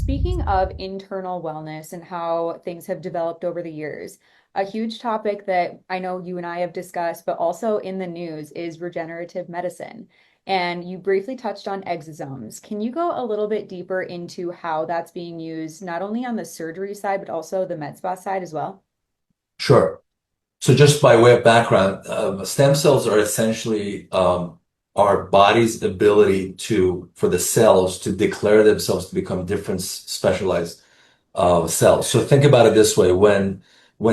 speaking of internal wellness and how things have developed over the years, a huge topic that I know you and I have discussed, but also in the news, is regenerative medicine. And you briefly touched on exosomes. Can you go a little bit deeper into how that's being used, not only on the surgery side, but also the med spa side as well? Sure. So just by way of background, stem cells are essentially our body's ability for the cells to declare themselves to become different specialized cells. So think about it this way: when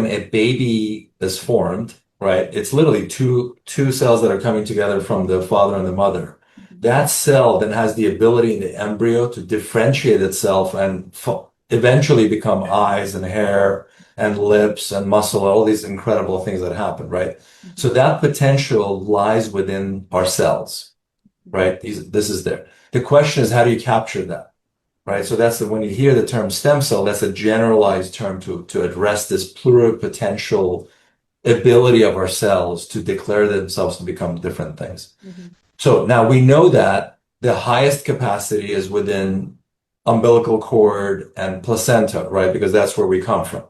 a baby is formed, right? It's literally two cells that are coming together from the father and the mother. That cell then has the ability in the embryo to differentiate itself and eventually become eyes and hair and lips and muscle, all these incredible things that happen, right? So Mhm. that potential lies within our cells, right? This is there. The question is, how do you capture that? Right. So when you hear the term stem cell, that's a generalized term to address this pluripotential ability of our cells to declare themselves to become different things. Mhm. So now we know that the highest capacity is within umbilical cord and placenta, right? Because that's where we come from.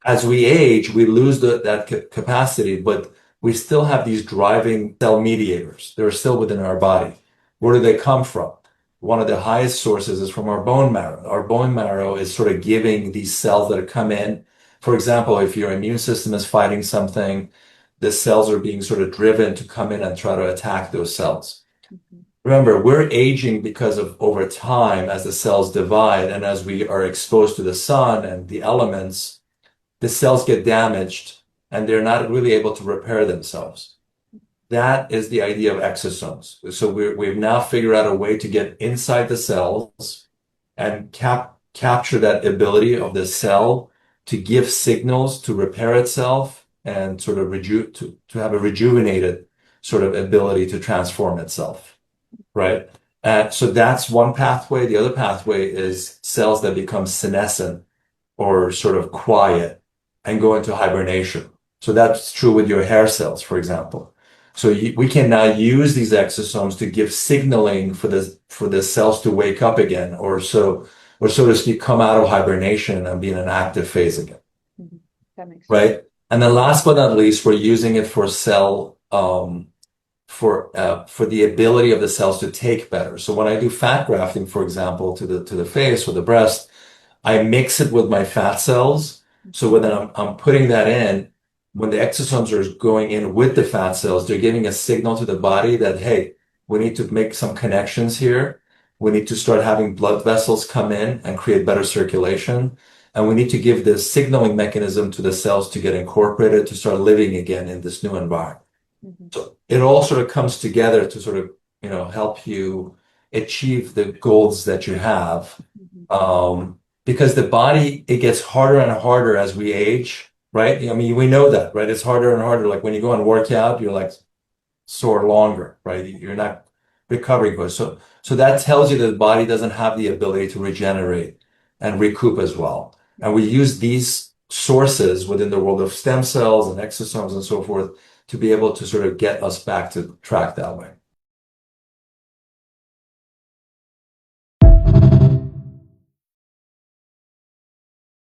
As we age, we lose that capacity, but we still have these driving cell mediators. They're still within our body. Where do they come from? One of the highest sources is from our bone marrow. Our bone marrow is sort of giving these cells that come in. For example, if your immune system is fighting something, the cells are being sort of driven to come in and try to attack those cells. Mhm. Remember, we're aging because of over time as the cells divide and as we are exposed to the sun and the elements, the cells get damaged and they're not really able to repair themselves. That is the idea of exosomes. So we've now figured out a way to get inside the cells and capture that ability of the cell to give signals to repair itself and sort of to have a rejuvenated sort of ability to transform itself, right? And so that's one pathway. The other pathway is cells that become senescent or sort of quiet and go into hibernation. So that's true with your hair cells, for example. So we can now use these exosomes to give signaling for the cells to wake up again, or so to speak, come out of hibernation and be in an active phase again, Mhm. That makes sense. right? And then last but not least, we're using it for for the ability of the cells to take better. So when I do fat grafting, for example, to the face or the breast, I mix it with my fat cells. So when I'm putting that in, when the exosomes are going in with the fat cells, they're giving a signal to the body that, hey, we need to make some connections here. We need to start having blood vessels come in and create better circulation. And we need to give this signaling mechanism to the cells to get incorporated, to start living again in this new environment. Mhm. So it all sort of comes together to sort of, help you achieve the goals that you have. Mhm. Because the body, it gets harder and harder as we age, right? I mean, we know that, right? It's harder and harder. Like when you go and work out, you're like sore longer, right? You're not recovering good. So that tells you that the body doesn't have the ability to regenerate and recoup as well. And we use these sources within the world of stem cells and exosomes and so forth to be able to sort of get us back to track that way.